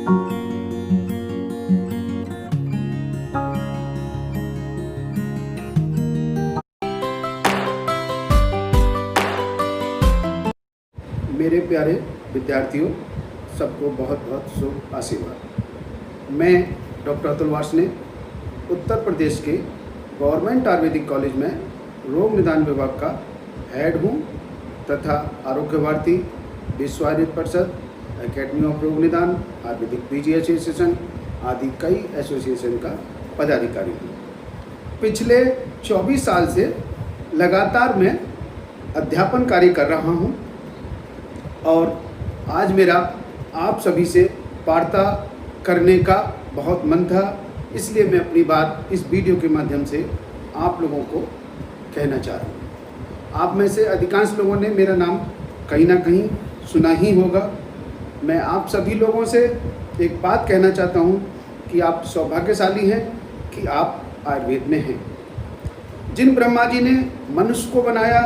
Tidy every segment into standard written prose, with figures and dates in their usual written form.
मेरे प्यारे विद्यार्थियों, सबको बहुत बहुत शुभ आशीर्वाद। मैं डॉक्टर अतुल वार्ष्णेय उत्तर प्रदेश के गवर्नमेंट आयुर्वेदिक कॉलेज में रोग निदान विभाग का हेड हूँ तथा आरोग्य भारती, विश्व आयुर्वेद परिषद, एकेडमी ऑफ रोग निदान, आयुर्वेदिक पीजी एसोसिएशन आदि कई एसोसिएशन का पदाधिकारी हूँ। पिछले 24 साल से लगातार मैं अध्यापन कार्य कर रहा हूँ और आज मेरा आप सभी से वार्ता करने का बहुत मन था, इसलिए मैं अपनी बात इस वीडियो के माध्यम से आप लोगों को कहना चाह रहा हूँ। आप में से अधिकांश लोगों ने मेरा नाम कहीं ना कहीं सुना ही होगा। मैं आप सभी लोगों से एक बात कहना चाहता हूँ कि आप सौभाग्यशाली हैं कि आप आयुर्वेद में हैं। जिन ब्रह्मा जी ने मनुष्य को बनाया,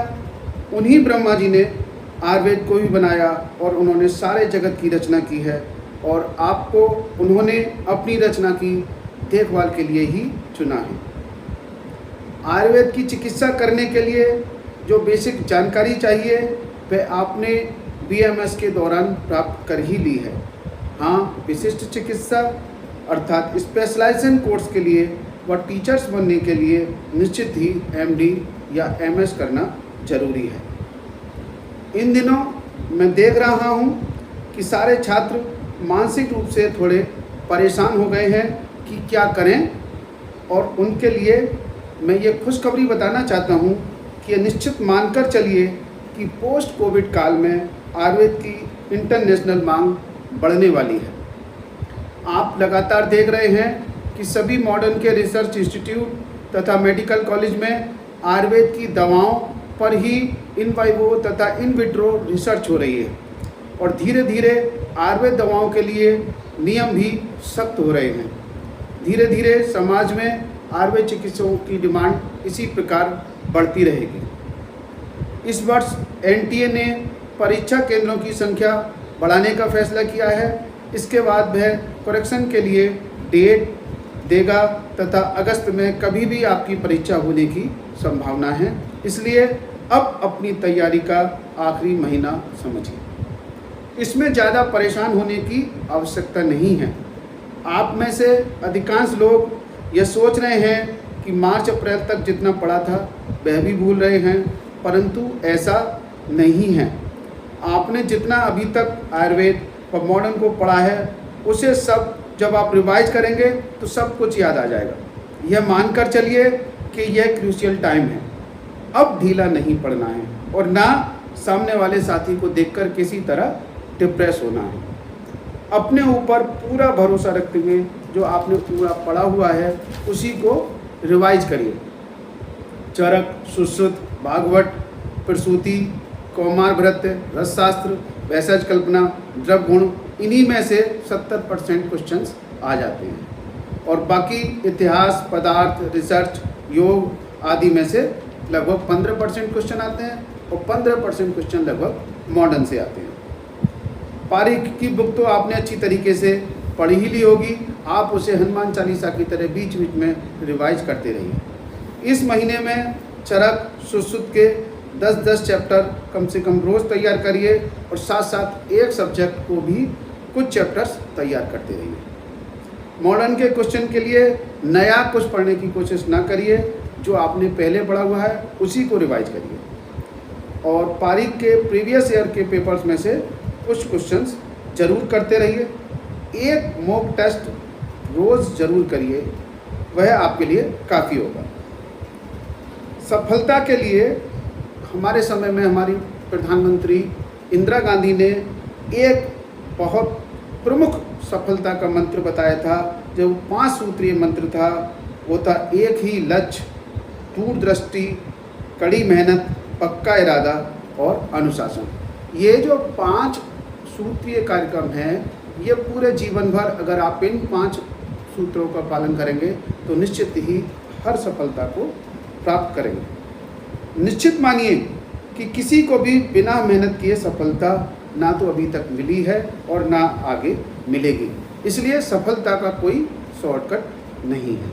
उन्हीं ब्रह्मा जी ने आयुर्वेद को भी बनाया और उन्होंने सारे जगत की रचना की है और आपको उन्होंने अपनी रचना की देखभाल के लिए ही चुना है। आयुर्वेद की चिकित्सा करने के लिए जो बेसिक जानकारी चाहिए वह आपने बीएमएस के दौरान प्राप्त कर ही ली है। हाँ, विशिष्ट चिकित्सा अर्थात स्पेशलाइजेशन कोर्स के लिए व टीचर्स बनने के लिए निश्चित ही एमडी या एमएस करना जरूरी है। इन दिनों मैं देख रहा हूँ कि सारे छात्र मानसिक रूप से थोड़े परेशान हो गए हैं कि क्या करें, और उनके लिए मैं ये खुशखबरी बताना चाहता हूँ कि ये निश्चित मानकर चलिए कि पोस्ट कोविड काल में आयुर्वेद की इंटरनेशनल मांग बढ़ने वाली है। आप लगातार देख रहे हैं कि सभी मॉडर्न के रिसर्च इंस्टीट्यूट तथा मेडिकल कॉलेज में आयुर्वेद की दवाओं पर ही इन वाइवो तथा इन विट्रो रिसर्च हो रही है और धीरे धीरे आयुर्वेद दवाओं के लिए नियम भी सख्त हो रहे हैं। धीरे धीरे समाज में आयुर्वेद चिकित्सकों की डिमांड इसी प्रकार बढ़ती रहेगी। इस वर्ष एनटीए ने परीक्षा केंद्रों की संख्या बढ़ाने का फैसला किया है। इसके बाद वह करेक्शन के लिए डेट देगा तथा अगस्त में कभी भी आपकी परीक्षा होने की संभावना है। इसलिए अब अपनी तैयारी का आखिरी महीना समझिए। इसमें ज़्यादा परेशान होने की आवश्यकता नहीं है। आप में से अधिकांश लोग ये सोच रहे हैं कि मार्च अप्रैल तक जितना पढ़ा था वह भी भूल रहे हैं, परंतु ऐसा नहीं है। आपने जितना अभी तक आयुर्वेद व मॉडर्न को पढ़ा है उसे सब जब आप रिवाइज करेंगे तो सब कुछ याद आ जाएगा। यह मानकर चलिए कि यह क्रूशियल टाइम है। अब ढीला नहीं पड़ना है और ना सामने वाले साथी को देखकर किसी तरह डिप्रेस होना है। अपने ऊपर पूरा भरोसा रखते हुए जो आपने पूरा पढ़ा हुआ है उसी को रिवाइज करिए। चरक, सुश्रुत, भागवत, प्रसूति, कौमार भृत्य, रसशास्त्र, वैशज कल्पना, द्रव गुण, इन्हीं में से 70% क्वेश्चंस आ जाते हैं और बाकी इतिहास, पदार्थ, रिसर्च, योग आदि में से लगभग 15% क्वेश्चन आते हैं और 15% क्वेश्चन लगभग मॉडर्न से आते हैं। पारिक की बुक तो आपने अच्छी तरीके से पढ़ी ही ली होगी। आप उसे हनुमान चालीसा की तरह बीच बीच में रिवाइज करते रहिए। इस महीने में चरक, सुश्रुत के 10-10 चैप्टर कम से कम रोज़ तैयार करिए और साथ साथ एक सब्जेक्ट को भी कुछ चैप्टर्स तैयार करते रहिए। मॉडर्न के क्वेश्चन के लिए नया कुछ पढ़ने की कोशिश ना करिए, जो आपने पहले पढ़ा हुआ है उसी को रिवाइज करिए और पारिक के प्रीवियस ईयर के पेपर्स में से कुछ क्वेश्चंस जरूर करते रहिए। एक मॉक टेस्ट रोज़ जरूर करिए, वह आपके लिए काफ़ी होगा। सफलता के लिए हमारे समय में हमारी प्रधानमंत्री इंदिरा गांधी ने एक बहुत प्रमुख सफलता का मंत्र बताया था, जो 5 सूत्रीय मंत्र था। वो था एक ही लक्ष्य, दूरदृष्टि, कड़ी मेहनत, पक्का इरादा और अनुशासन। ये जो 5 सूत्रीय कार्यक्रम है, ये पूरे जीवन भर अगर आप इन 5 सूत्रों का पालन करेंगे तो निश्चित ही हर सफलता को प्राप्त करेंगे। निश्चित मानिए कि किसी को भी बिना मेहनत किए सफलता ना तो अभी तक मिली है और ना आगे मिलेगी। इसलिए सफलता का कोई शॉर्टकट नहीं है।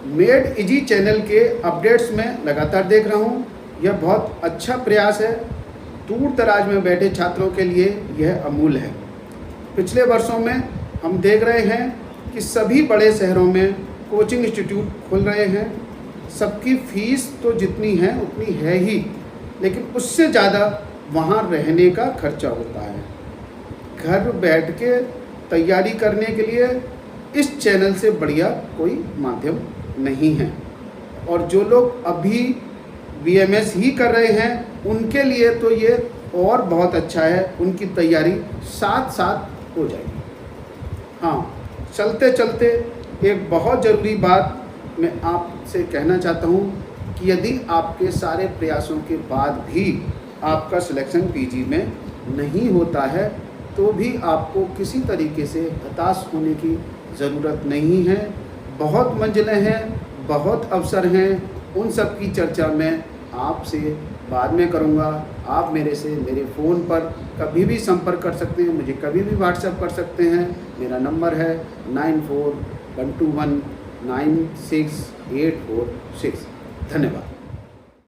मेड इजी चैनल के अपडेट्स में लगातार देख रहा हूँ, यह बहुत अच्छा प्रयास है। दूर दराज में बैठे छात्रों के लिए यह अमूल्य है। पिछले वर्षों में हम देख रहे हैं कि सभी बड़े शहरों में कोचिंग इंस्टीट्यूट खुल रहे हैं। सबकी फीस तो जितनी है उतनी है ही, लेकिन उससे ज़्यादा वहाँ रहने का खर्चा होता है। घर बैठ के तैयारी करने के लिए इस चैनल से बढ़िया कोई माध्यम नहीं है। और जो लोग अभी BMS ही कर रहे हैं उनके लिए तो ये और बहुत अच्छा है, उनकी तैयारी साथ साथ हो जाएगी। हाँ, चलते चलते एक बहुत ज़रूरी बात मैं आपसे कहना चाहता हूँ कि यदि आपके सारे प्रयासों के बाद भी आपका सिलेक्शन PG में नहीं होता है तो भी आपको किसी तरीके से हताश होने की ज़रूरत नहीं है। बहुत मंजिलें हैं, बहुत अवसर हैं, उन सब की चर्चा मैं आपसे बाद में करूंगा। आप मेरे फ़ोन पर कभी भी संपर्क कर सकते हैं, मुझे कभी भी व्हाट्सएप कर सकते हैं। मेरा नंबर है 9412196846। धन्यवाद।